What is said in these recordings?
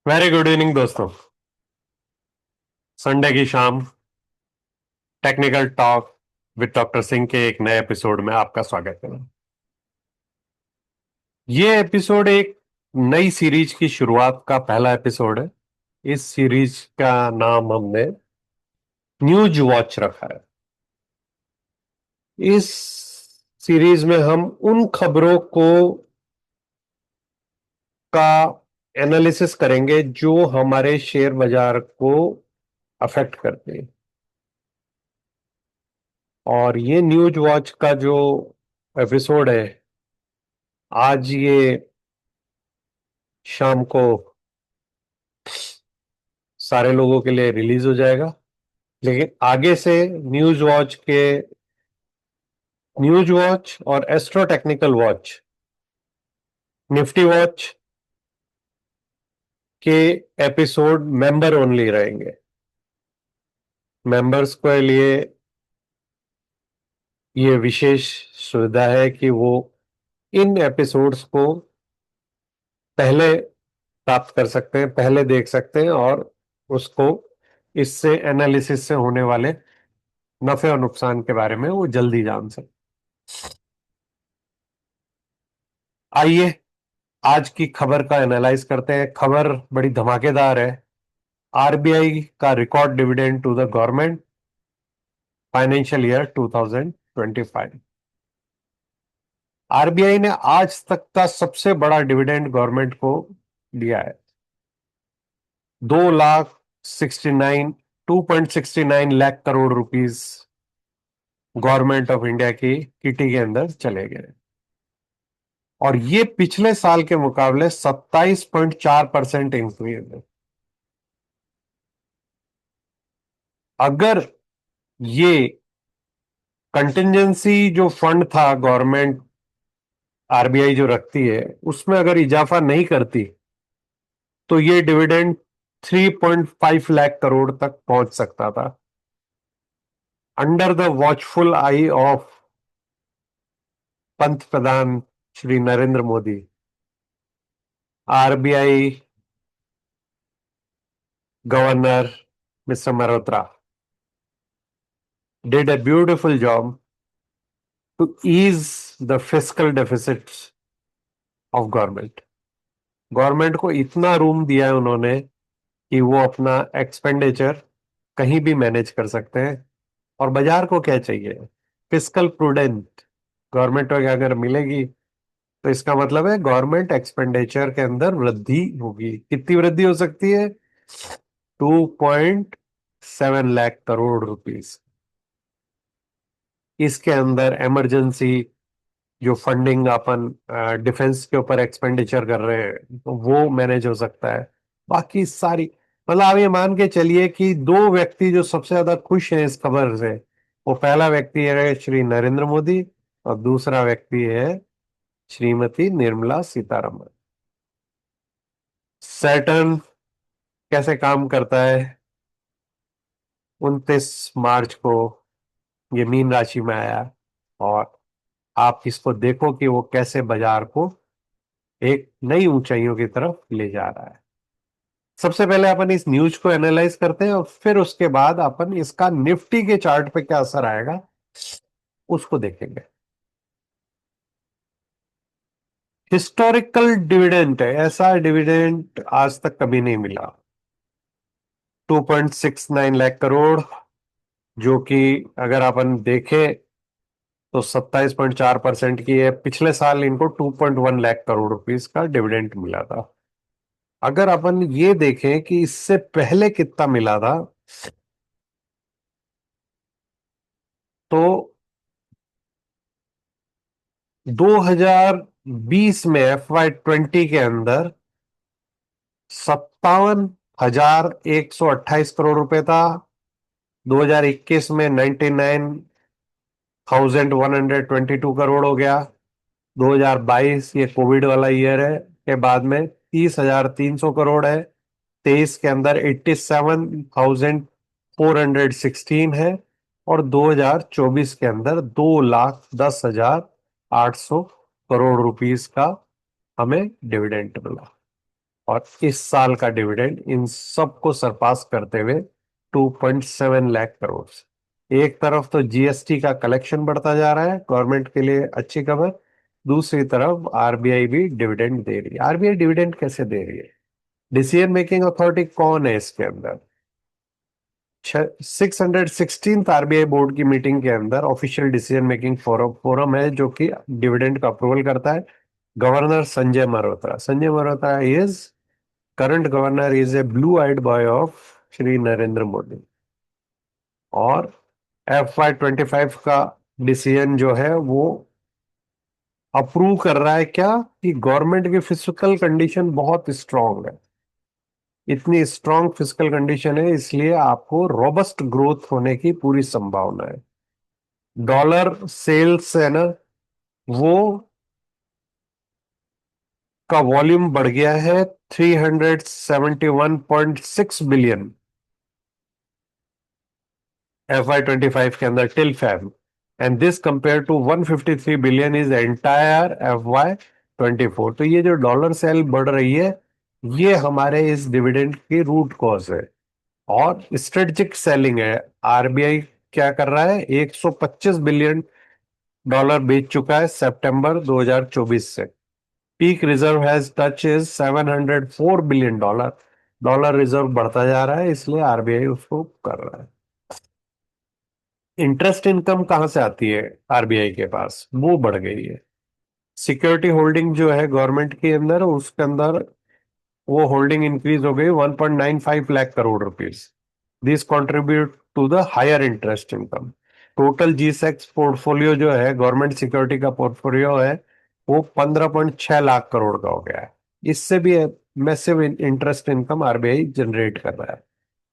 Very good evening दोस्तों। Sunday की शाम technical talk with doctor Singh के एक नए एपिसोड में आपका स्वागत है। ये एपिसोड एक नई सीरीज की शुरुआत का पहला एपिसोड है। इस सीरीज का नाम हमने न्यूज वॉच रखा है। इस सीरीज में हम उन खबरों को का एनालिसिस करेंगे जो हमारे शेयर बाजार को अफेक्ट करते हैं। और ये न्यूज वॉच का जो एपिसोड है, आज ये शाम को सारे लोगों के लिए रिलीज हो जाएगा। लेकिन आगे से न्यूज वॉच और astro technical watch, Nifty watch के एपिसोड मेंबर ओनली रहेंगे। मेंबर्स के लिए ये विशेष सुविधा है कि वो इन एपिसोड्स को पहले प्राप्त कर सकते हैं, पहले देख सकते हैं और उसको इससे एनालिसिस से होने वाले नफे और नुकसान के बारे में वो जल्दी जान सकते। आइए आज की खबर का एनालाइज करते हैं। खबर बड़ी धमाकेदार है। आरबीआई का record dividend to the government financial year 2025। RBI ने आज तक का सबसे बड़ा डिविडेंड गवर्नमेंट को दिया है। 2,69 गवर्नमेंट ऑफ इंडिया की किटी के अंदर चले गए और ये पिछले साल के मुकाबले 27.4% इंक्रीज है। अगर ये कंटिजेंसी जो फंड था गवर्नमेंट आरबीआई जो रखती है उसमें अगर इजाफा नहीं करती तो ये डिविडेंड 3.5 लाख करोड़ तक पहुंच सकता था। Under the watchful I of Pant Pradhan Shri Narendra Modi, RBI governor mister Malhotra did a beautiful job to ease the fiscal deficits of government. Government को इतना रूम दिया है उन्होंने कि वो अपना एक्सपेंडिचर कहीं भी मैनेज कर सकते हैं। और बाजार को क्या चाहिए? फिस्कल प्रूडेंट गवर्नमेंट को अगर मिलेगी तो इसका मतलब है गवर्नमेंट एक्सपेंडिचर के अंदर वृद्धि होगी। कितनी वृद्धि हो सकती है? 2.7 लाख करोड़ रुपीस। इसके अंदर इमरजेंसी जो फंडिंग अपन डिफेंस के ऊपर एक्सपेंडिचर कर रहे हैं तो वो मैनेज हो सकता है। बाकी सारी मतलब आप ये मान के चलिए कि दो व्यक्ति जो सबसे ज्यादा खुश हैं इस खबर से, वो पहला व्यक्ति है श्री नरेंद्र मोदी और दूसरा व्यक्ति है श्रीमती निर्मला सीतारमण। सैटर्न कैसे काम करता है? 29 मार्च को ये मीन राशि में आया और आप इसको देखो कि वो कैसे बाजार को एक नई ऊंचाइयों की तरफ ले जा रहा है। सबसे पहले अपन इस न्यूज को एनालाइज करते हैं और फिर उसके बाद अपन इसका निफ्टी के चार्ट पे क्या असर आएगा उसको देखेंगे। हिस्टोरिकल डिविडेंड है, ऐसा डिविडेंड आज तक कभी नहीं मिला। 2.69 लाख करोड़, जो कि अगर अपन देखें तो 27.4% की है। पिछले साल इनको 2.1 लाख करोड़ रुपीस का डिविडेंड मिला था। अगर अपन ये देखें कि इससे पहले कितना मिला था तो 2020 में FY20 के अंदर 57,128 करोड़ रुपए था। 2021 में 99,122 करोड़ हो गया। 2022 ये कोविड वाला ईयर है के बाद में 30,300 करोड़ है। 23 के अंदर 87,416 है और 2024 के अंदर 2,10,800 करोड़ रुपीस का हमें डिविडेंड मिला। और इस साल का डिविडेंड इन सबको सरपास करते हुए 2.7 लाख करोड़। एक तरफ तो जीएसटी का कलेक्शन बढ़ता जा रहा है, गवर्नमेंट के लिए अच्छी खबर। दूसरी तरफ आरबीआई भी डिविडेंड दे रही है। आरबीआई डिविडेंड कैसे दे रही है? डिसीजन मेकिंग अथॉरिटी कौन है इसके अंदर? 616th आरबीआई बोर्ड की मीटिंग के अंदर ऑफिशियल डिसीजन मेकिंग फोरम है जो कि डिविडेंड का अप्रूवल करता है। Governor Sanjay Malhotra. Sanjay Malhotra is current governor, is a blue eyed boy of Shri Narendra Modi. और FY 25 का डिसीजन जो है वो अप्रूव कर रहा है क्या? कि गवर्नमेंट की फिजिकल कंडीशन बहुत स्ट्रांग है। इतनी स्ट्रांग फिजिकल कंडीशन है, इसलिए आपको रोबस्ट ग्रोथ होने की पूरी संभावना है। डॉलर सेल्स है ना, वो का वॉल्यूम बढ़ गया है 371.6 बिलियन FY 25 के अंदर till Feb, and this compare to 153 billion is entire FY 24। तो ये जो डॉलर सेल बढ़ रही है, ये हमारे इस डिविडेंड की रूट कॉज है। और स्ट्रेटेजिक सेलिंग है। आरबीआई क्या कर रहा है? 125 बिलियन डॉलर बेच चुका है सितंबर 2024 से। Peak reserve has touch is 704 billion dollar. Dollar reserve बढ़ता जा रहा है, इसलिए आरबीआई उसको कर रहा है। इंटरेस्ट इनकम कहां से आती है आरबीआई के पास? वो बढ़ गई है। सिक्योरिटी होल्डिंग जो है गवर्नमेंट के अंदर, उसके अंदर वो होल्डिंग इंक्रीज हो गई 1.95 lakh crore rupees. This contribute to the higher interest income. Total G secs portfolio जो है, गवर्नमेंट सिक्योरिटी का पोर्टफोलियो है, वो 15.6 लाख करोड़ का हो गया है। इससे भी massive interest income RBI generate कर रहा है।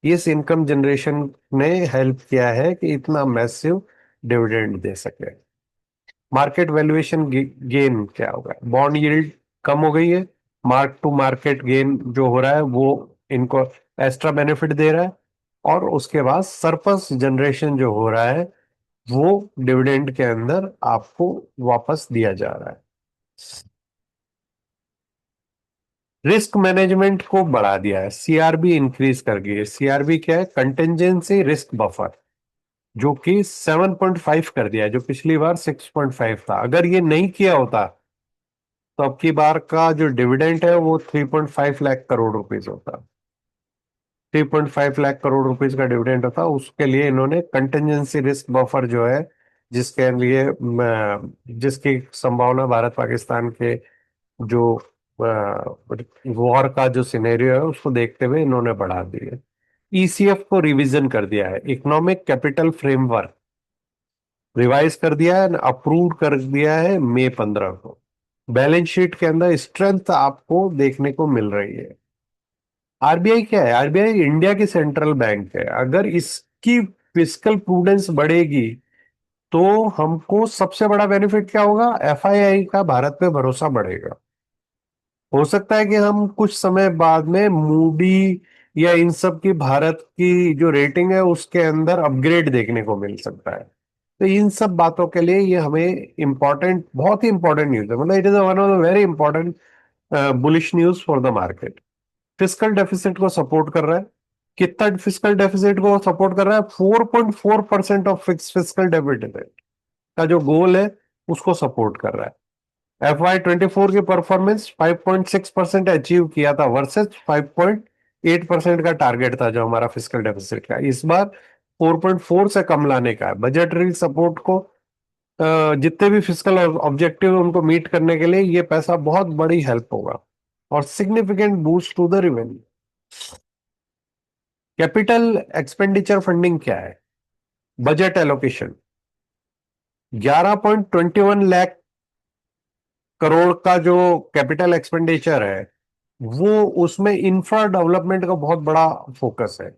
इस इनकम जनरेशन ने हेल्प किया है कि इतना मैसिव डिविडेंड दे सके। मार्केट वैल्यूएशन गेन क्या होगा? बॉन्ड यील्ड कम हो गई है। मार्क टू मार्केट गेन जो हो रहा है वो इनको एक्स्ट्रा बेनिफिट दे रहा है। और उसके बाद सरप्लस जनरेशन जो हो रहा है वो डिविडेंड के अंदर आपको वापस दिया जा रहा है। रिस्क मैनेजमेंट को बढ़ा दिया है, सीआरबी इंक्रीज कर गई है। सीआरबी क्या है? कंटेंजेंसी रिस्क बफर, जो कि 7.5 कर दिया है, जो पिछली बार 6.5 था। अगर ये नहीं किया होता तो अब की बार का जो डिविडेंड है वो 3.5 लाख करोड़ रुपीस होता। 3.5 लाख करोड़ रुपीस का डिविडेंड होता। उसके लिए इन्होंने कंटिजेंसी रिस्क बफर जो है, जिसके लिए जिसकी संभावना भारत पाकिस्तान के जो वॉर का जो सिनेरियो है उसको देखते हुए इन्होंने बढ़ा दी है। ईसीएफ को रिवीजन कर दिया है। इकोनॉमिक कैपिटल फ्रेमवर्क रिवाइज कर दिया है, अप्रूव कर दिया है मई 15 को। बैलेंस शीट के अंदर स्ट्रेंथ आपको देखने को मिल रही है। आरबीआई क्या है? आरबीआई इंडिया की सेंट्रल बैंक है। अगर इसकी फिस्कल प्रूडेंस बढ़ेगी तो हमको सबसे बड़ा बेनिफिट क्या होगा? एफआईआई का भारत पे भरोसा बढ़ेगा। हो सकता है कि हम कुछ समय बाद में मूडी या इन सब की भारत की जो रेटिंग है उसके अंदर अपग्रेड देखने को मिल सकता है। तो इन सब बातों के लिए ये हमें इंपॉर्टेंट, बहुत ही इंपॉर्टेंट न्यूज है। मतलब it is one of the very important bullish news for the market. Fiscal deficit को सपोर्ट कर रहा है। कितना फिस्कल डेफिसिट को सपोर्ट कर रहा है? 4.4% ऑफ फिक्स फिस्कल डेफिसिट का जो गोल है उसको सपोर्ट कर रहा है। FY 24 की परफॉर्मेंस 5.6% अचीव किया था वर्सेस 5.8% का टारगेट था जो हमारा फिस्कल डेफिसिट का। इस बार 4.4 से कम लाने का है। बजटरी सपोर्ट को जितने भी फिस्कल ऑब्जेक्टिव उनको मीट करने के लिए ये पैसा बहुत बड़ी हेल्प होगा और significant boost to the revenue. Capital expenditure funding क्या है? बजट एलोकेशन 11.21 लाख करोड़ का जो कैपिटल एक्सपेंडिचर है वो, उसमें इंफ्रा डेवलपमेंट का बहुत बड़ा फोकस है।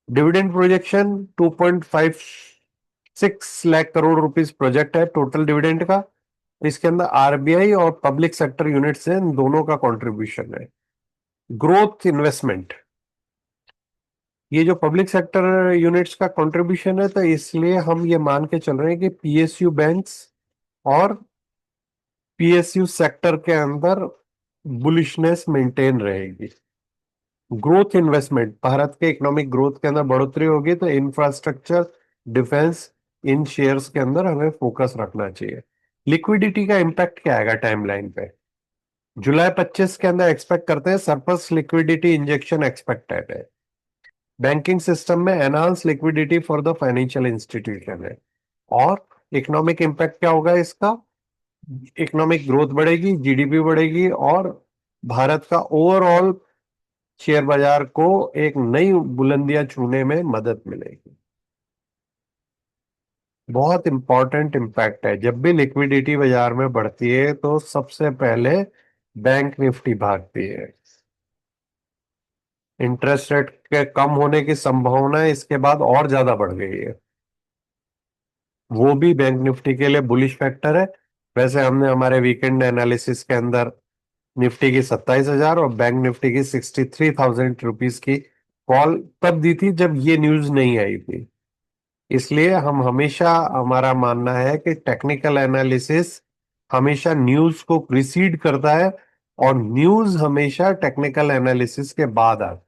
Dividend projection 2.56 lakh crore rupees project है टोटल डिविडेंड का। इसके अंदर आरबीआई और पब्लिक सेक्टर यूनिट्स हैं, इन दोनों का कंट्रीब्यूशन है। ग्रोथ इन्वेस्टमेंट, ये जो पब्लिक सेक्टर यूनिट्स का कंट्रीब्यूशन है, तो इसलिए हम ये मान के चल रहे हैं कि पीएसयू बैंक्स और पीएसयू सेक्टर के अंदर बुलिशनेस मेंटेन रहेगी। ग्रोथ इन्वेस्टमेंट, भारत के इकोनॉमिक ग्रोथ के अंदर बढ़ोतरी होगी तो इंफ्रास्ट्रक्चर, डिफेंस, इन शेयर्स के अंदर हमें फोकस रखना चाहिए। लिक्विडिटी का इम्पैक्ट क्या आएगा टाइमलाइन पे? जुलाई 25 के अंदर एक्सपेक्ट करते हैं सरप्लस लिक्विडिटी इंजेक्शन एक्सपेक्टेड है। बैंकिंग सिस्टम में enhance liquidity for the financial institution है। और इकोनॉमिक इम्पैक्ट क्या होगा इसका? इकोनॉमिक ग्रोथ बढ़ेगी, जीडीपी बढ़ेगी, और भारत का ओवरऑल शेयर बाजार को एक नई बुलंदियां छूने में मदद मिलेगी। बहुत इंपॉर्टेंट इम्पैक्ट है। जब भी लिक्विडिटी बाजार में बढ़ती है तो सबसे पहले बैंक निफ्टी भागती है। इंटरेस्ट रेट के कम होने की संभावना इसके बाद और ज्यादा बढ़ गई है। वो भी बैंक निफ्टी के लिए बुलिश फैक्टर है। वैसे हमने हमारे वीकेंड एनालिसिस के अंदर निफ्टी की 27,000 और बैंक निफ्टी की 63,000 रुपीज की कॉल तब दी थी जब ये न्यूज नहीं आई थी। इसलिए हम हमेशा, हमारा मानना है कि टेक्निकल एनालिसिस हमेशा न्यूज को प्रीसीड करता है और न्यूज हमेशा टेक्निकल एनालिसिस के बाद आता है।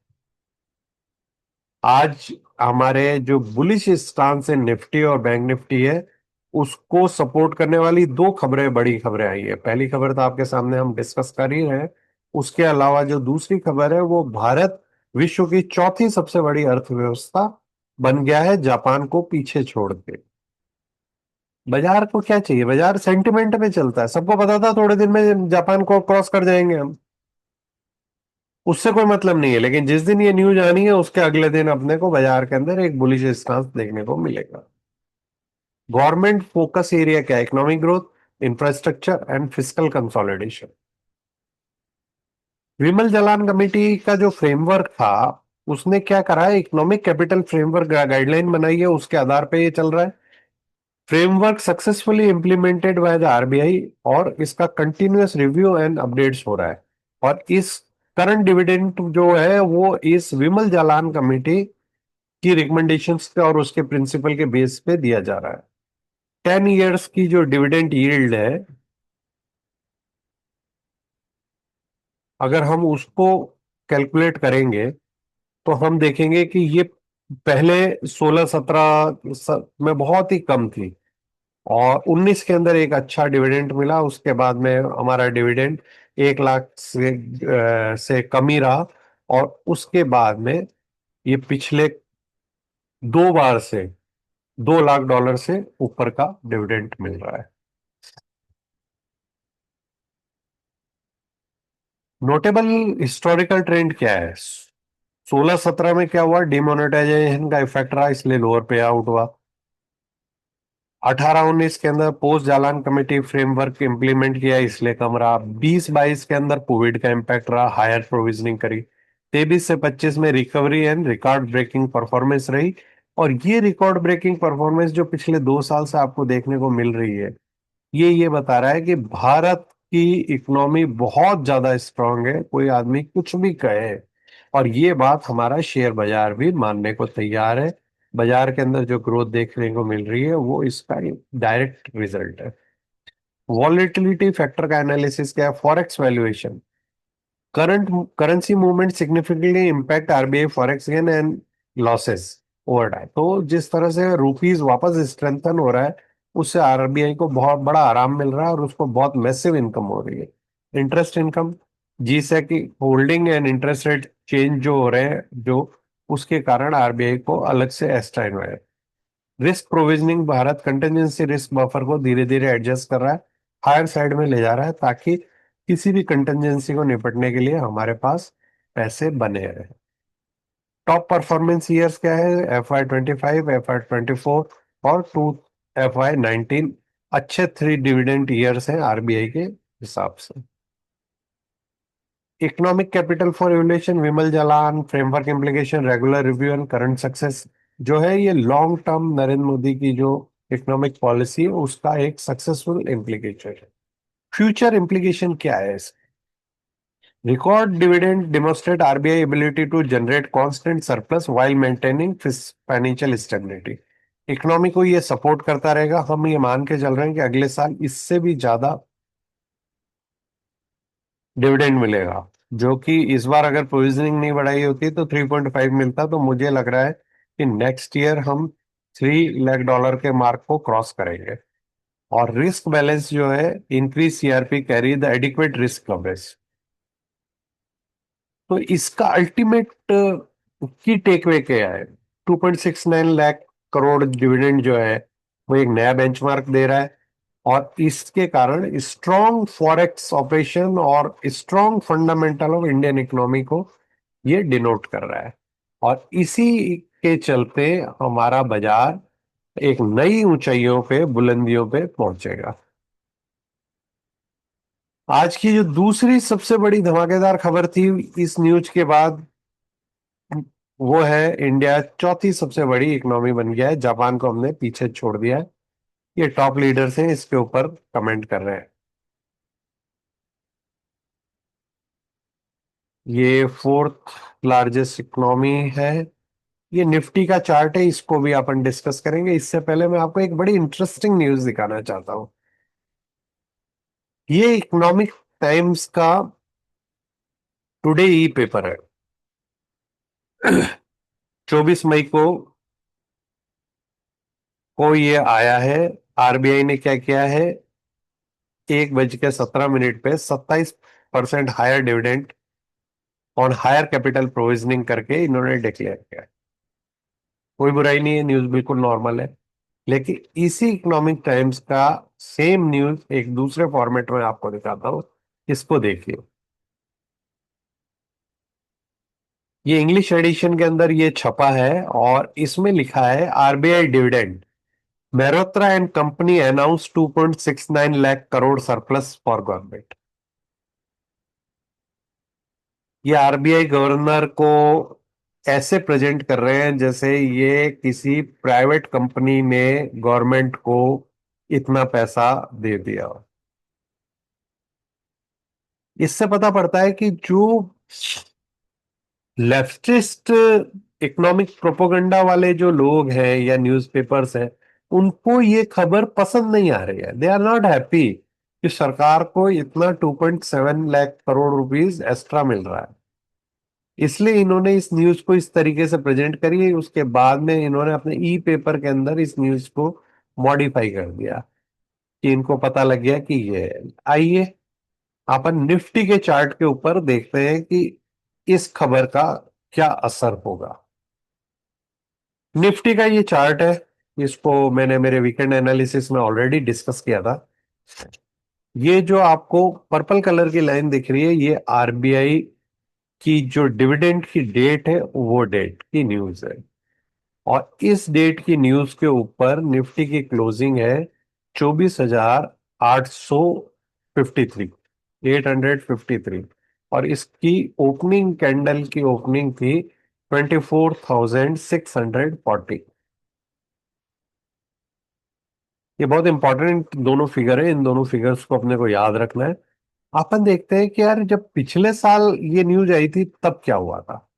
आज हमारे जो बुलिश स्टांस है निफ्टी और बैंक निफ्टी है, उसको सपोर्ट करने वाली दो खबरें, बड़ी खबरें आई है। पहली खबर तो आपके सामने हम डिस्कस कर ही रहे हैं। उसके अलावा जो दूसरी खबर है वो भारत विश्व की चौथी सबसे बड़ी अर्थव्यवस्था बन गया है, जापान को पीछे छोड़ के। बाजार को क्या चाहिए? बाजार सेंटिमेंट में चलता है। सबको पता था थोड़े दिन में जापान को क्रॉस कर जाएंगे हम, उससे कोई मतलब नहीं है। लेकिन जिस दिन ये न्यूज आनी है उसके अगले दिन अपने को बाजार के अंदर एक बुलिश स्टांस देखने को मिलेगा। गवर्नमेंट फोकस एरिया क्या है? Economic growth, infrastructure and fiscal consolidation. Vimal Jalan committee का जो फ्रेमवर्क था, उसने क्या करा है? इकोनॉमिक कैपिटल फ्रेमवर्क गाइडलाइन बनाई है, उसके आधार पे ये चल रहा है। Framework successfully implemented by the RBI और इसका कंटिन्यूअस रिव्यू एंड अपडेट्स हो रहा है। और इस करंट डिविडेंड जो है वो इस विमल जालान कमेटी की रिकमेंडेशंस पे और उसके प्रिंसिपल के बेस पे दिया जा रहा है। 10 ईयर्स की जो डिविडेंड यील्ड है, अगर हम उसको कैलकुलेट करेंगे तो हम देखेंगे कि ये पहले 16-17 में बहुत ही कम थी और 19 के अंदर एक अच्छा डिविडेंड मिला। उसके बाद में हमारा डिविडेंड 1 लाख से कम ही रहा। और उसके बाद में ये पिछले 2 बार से $2 लाख से ऊपर का डिविडेंड मिल रहा है। नोटेबल हिस्टोरिकल ट्रेंड क्या है? 16-17 में क्या हुआ? डिमोनेटाइजेशन का इफेक्ट रहा, इसलिए लोअर पे आउट हुआ। 18-19 के अंदर post Jalan committee framework implement किया, इसलिए कम रहा। 20-22 के अंदर कोविड का इम्पैक्ट रहा, हायर प्रोविजनिंग करी। 23 से 25 में recovery and record breaking performance रही। और ये रिकॉर्ड ब्रेकिंग परफॉर्मेंस जो पिछले 2 साल से आपको देखने को मिल रही है, ये बता रहा है कि भारत की इकोनॉमी बहुत ज्यादा स्ट्रांग है, कोई आदमी कुछ भी कहे। और ये बात हमारा शेयर बाजार भी मानने को तैयार है। बाजार के अंदर जो ग्रोथ देखने को मिल रही है वो इसका डायरेक्ट रिजल्ट है। वॉलेटिलिटी फैक्टर का एनालिसिस क्या है? Forex valuation, current currency movement significantly impact RBI forex gain and losses over time. तो जिस तरह से रुपीज वापस स्ट्रेंथन हो रहा है, उससे आरबीआई को बहुत बड़ा आराम मिल रहा है और उसको बहुत मैसिव इनकम हो रही है। इंटरेस्ट इनकम, जी से की holding and interest rate change जो हो रहे हैं, जो उसके कारण आरबीआई को अलग से एक्स्ट्रा है। Risk provisioning, Bharat contingency risk buffer को धीरे धीरे एडजस्ट कर रहा है, हायर साइड में ले जा रहा है, ताकि किसी भी कंटिजेंसी को निपटने के लिए हमारे पास पैसे बने रहे। टॉप परफॉर्मेंस ईयर्स क्या है? FY 25, FY 24 और FY 19 अच्छे 3 डिविडेंड ईयर्स हैं आरबीआई के हिसाब से। Economic capital for evolution, Vimal Jalan framework implication, regular review and current success जो है, ये लॉन्ग टर्म नरेंद्र मोदी की जो इकोनॉमिक पॉलिसी है उसका एक सक्सेसफुल इम्प्लीकेशन है। फ्यूचर इम्प्लीकेशन क्या है? Record dividend demonstrate RBI ability to generate constant surplus while maintaining financial stability. Economy को ये सपोर्ट करता रहेगा। हम ये मान के चल रहे हैं कि अगले साल इससे भी ज्यादा डिविडेंड मिलेगा, जो कि इस बार अगर प्रोविजनिंग नहीं बढ़ाई होती तो 3.5 मिलता। तो मुझे लग रहा है कि नेक्स्ट ईयर हम $3 लाख के मार्क को क्रॉस करेंगे। और रिस्क बैलेंस जो है, increase CRP carry the adequate risk coverage. तो इसका अल्टीमेट की टेकअवे क्या है? 2.69 लाख करोड़ डिविडेंड जो है वो एक नया बेंचमार्क दे रहा है। और इसके कारण स्ट्रॉन्ग फॉरेक्स ऑपरेशन और strong fundamental of Indian economy को ये डिनोट कर रहा है। और इसी के चलते हमारा बाजार एक नई ऊंचाइयों पे, बुलंदियों पे पहुंचेगा। आज की जो दूसरी सबसे बड़ी धमाकेदार खबर थी इस न्यूज के बाद, वो है इंडिया चौथी सबसे बड़ी इकोनॉमी बन गया है। जापान को हमने पीछे छोड़ दिया है। ये टॉप लीडर्स हैं, इसके ऊपर कमेंट कर रहे हैं। ये फोर्थ लार्जेस्ट इकोनॉमी है। ये निफ्टी का चार्ट है, इसको भी अपन डिस्कस करेंगे। इससे पहले मैं आपको एक बड़ी इंटरेस्टिंग न्यूज दिखाना चाहता हूँ। ये इकोनॉमिक टाइम्स का टुडे ई पेपर है। 24 मई को ये आया है। आरबीआई ने क्या किया है, 1:17 पे 27% higher dividend on higher capital provisioning करके इन्होंने डिक्लेयर किया है। कोई बुराई नहीं है, न्यूज बिल्कुल नॉर्मल है। लेकिन इसी इकोनॉमिक टाइम्स का सेम न्यूज एक दूसरे फॉर्मेट में आपको दिखाता हूं। इसको देखिए। ये इंग्लिश एडिशन के अंदर ये छपा है और इसमें लिखा है RBI dividend, Mehrotra and company announce 2.69 lakh crore surplus for government. ये आरबीआई गवर्नर को ऐसे प्रेजेंट कर रहे हैं जैसे ये किसी प्राइवेट कंपनी ने गवर्नमेंट को इतना पैसा दे दिया। इससे पता पड़ता है कि जो लेफ्टिस्ट इकोनॉमिक प्रोपोगंडा वाले जो लोग हैं या न्यूज़पेपर्स हैं, उनको ये खबर पसंद नहीं आ रही है। दे आर नॉट हैप्पी कि सरकार को इतना 2.7 लाख करोड़ रुपीस एक्स्ट्रा मिल रहा है। इसलिए इन्होंने इस न्यूज को इस तरीके से प्रेजेंट करी। उसके बाद में इन्होंने अपने ई पेपर के अंदर इस न्यूज को मॉडिफाई कर दिया कि इनको पता लग गया कि ये है। आइए अपन निफ्टी के चार्ट के ऊपर देखते हैं कि इस खबर का क्या असर होगा। निफ्टी का ये चार्ट है, इसको मैंने मेरे वीकेंड एनालिसिस में ऑलरेडी डिस्कस किया था। ये जो आपको पर्पल कलर की लाइन दिख रही है, ये आरबीआई की जो डिविडेंड की डेट है, वो डेट की न्यूज है। और इस डेट की न्यूज के ऊपर निफ्टी की क्लोजिंग है 24,853, 853। और इसकी ओपनिंग कैंडल की ओपनिंग थी 24,640। ये बहुत इंपॉर्टेंट दोनों फिगर है, इन दोनों फिगर्स को अपने को याद रखना है। अपन देखते हैं कि यार जब पिछले साल ये न्यूज आई थी तब क्या हुआ था।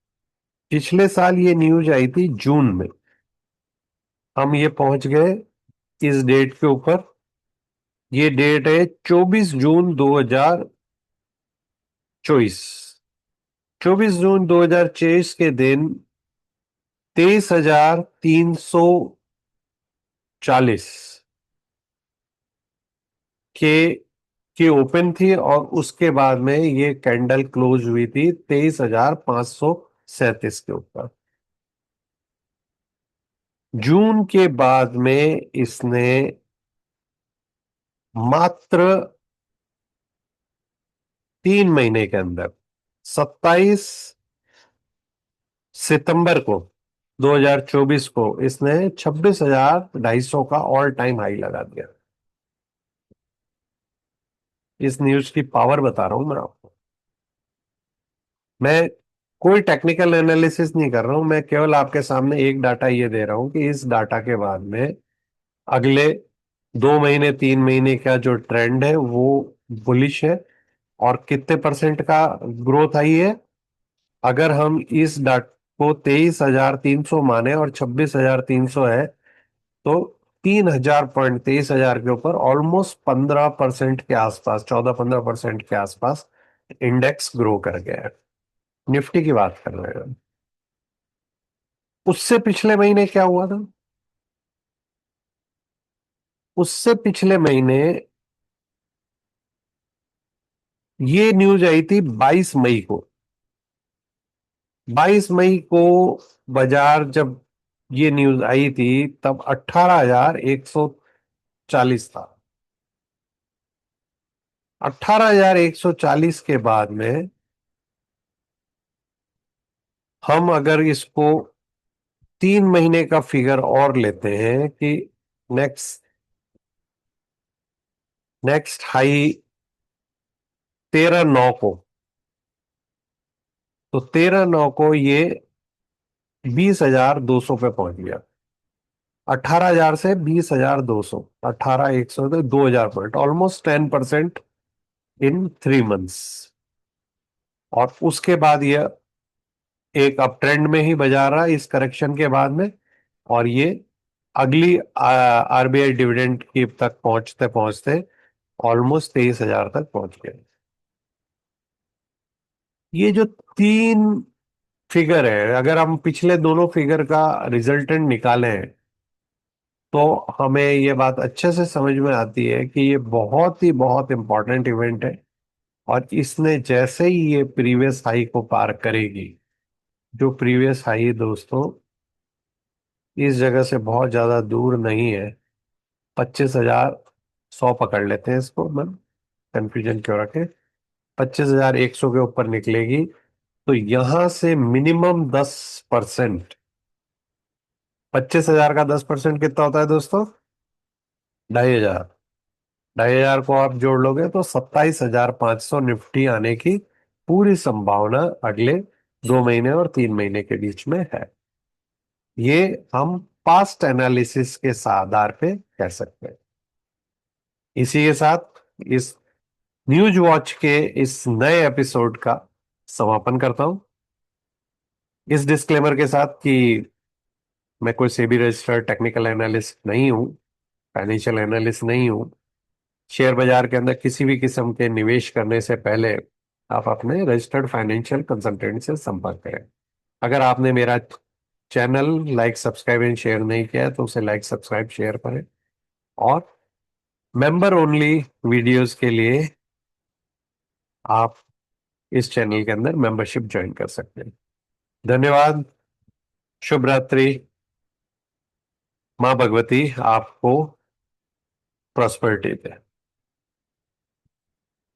पिछले साल ये न्यूज आई थी जून में। हम ये पहुंच गए इस डेट के ऊपर। ये डेट है 24 जून 2024। 24 जून 2024 के दिन 23,340 के ओपन थी। और उसके बाद में ये कैंडल क्लोज हुई थी 23,537 के ऊपर। जून के बाद में इसने मात्र 3 महीने के अंदर 27 सितंबर को 2024 को इसने 26,250 का ऑल टाइम हाई लगा दिया। इस न्यूज की पावर बता रहा हूं मैं आपको। मैं कोई टेक्निकल एनालिसिस नहीं कर रहा हूं, मैं केवल आपके सामने एक डाटा ये दे रहा हूं कि इस डाटा के बाद में अगले 2 महीने 3 महीने का जो ट्रेंड है वो बुलिश है। और कितने परसेंट का ग्रोथ आई है? अगर हम इस डाट को 23,300 माने और 26,300 है, तो 3,000 पॉइंट, 23,000 के ऊपर ऑलमोस्ट 15% के आसपास, 14-15% के आसपास इंडेक्स ग्रो कर गया है। निफ्टी की बात कर रहे हैं। उससे पिछले महीने क्या हुआ था? उससे पिछले महीने ये न्यूज आई थी 22 मई को। 22 मई को बाजार जब ये न्यूज आई थी तब 18,140 था। 18,140 के बाद में हम अगर इसको 3 महीने का फिगर और लेते हैं कि नेक्स्ट नेक्स्ट हाई 13/9 को, तो 13/9 को ये 20,200 पे पहुंच गया। 18,000 से 20,200, 18,100 से 2,000 पॉइंट, ऑलमोस्ट 10% इन 3 मंथ्स। और उसके बाद ये एक अप ट्रेंड में ही बाजार रहा इस करेक्शन के बाद में। और ये अगली आरबीआई डिविडेंड की तक पहुंचते पहुंचते ऑलमोस्ट 23,000 तक पहुंच गए। ये जो तीन फिगर है, अगर हम पिछले दोनों फिगर का रिजल्टेंट निकालें तो हमें ये बात अच्छे से समझ में आती है कि ये बहुत ही बहुत इंपॉर्टेंट इवेंट है। और इसने जैसे ही ये प्रीवियस हाई को पार करेगी, जो प्रीवियस हाई दोस्तों इस जगह से बहुत ज्यादा दूर नहीं है, 25,100 पकड़ लेते हैं इसको, मैं कंफ्यूजन क्यों रखे, 25,100 के ऊपर निकलेगी तो यहां से मिनिमम 10%। 25,000 का 10% कितना होता है दोस्तों? 2,500। 2,500 को आप जोड़ लोगे तो 27,500 निफ्टी आने की पूरी संभावना अगले 2 महीने और 3 महीने के बीच में है। ये हम पास्ट एनालिसिस के आधार पे कह सकते हैं। इसी के साथ इस न्यूज वॉच के इस नए एपिसोड का समापन करता हूं, इस डिस्क्लेमर के साथ कि मैं कोई सेबी रजिस्टर्ड टेक्निकल एनालिस्ट नहीं हूं, फाइनेंशियल एनालिस्ट नहीं हूं। शेयर बाजार के अंदर किसी भी किस्म के निवेश करने से पहले आप अपने रजिस्टर्ड फाइनेंशियल कंसल्टेंट से संपर्क करें। अगर आपने मेरा channel like subscribe and share नहीं किया है तो उसे लाइक सब्सक्राइब शेयर करें। और मेंबर ओनली वीडियोस के लिए आप इस चैनल के अंदर मेंबरशिप ज्वाइन कर सकते हैं। धन्यवाद। शुभ रात्रि। माँ भगवती आपको प्रॉस्पेरिटी दे।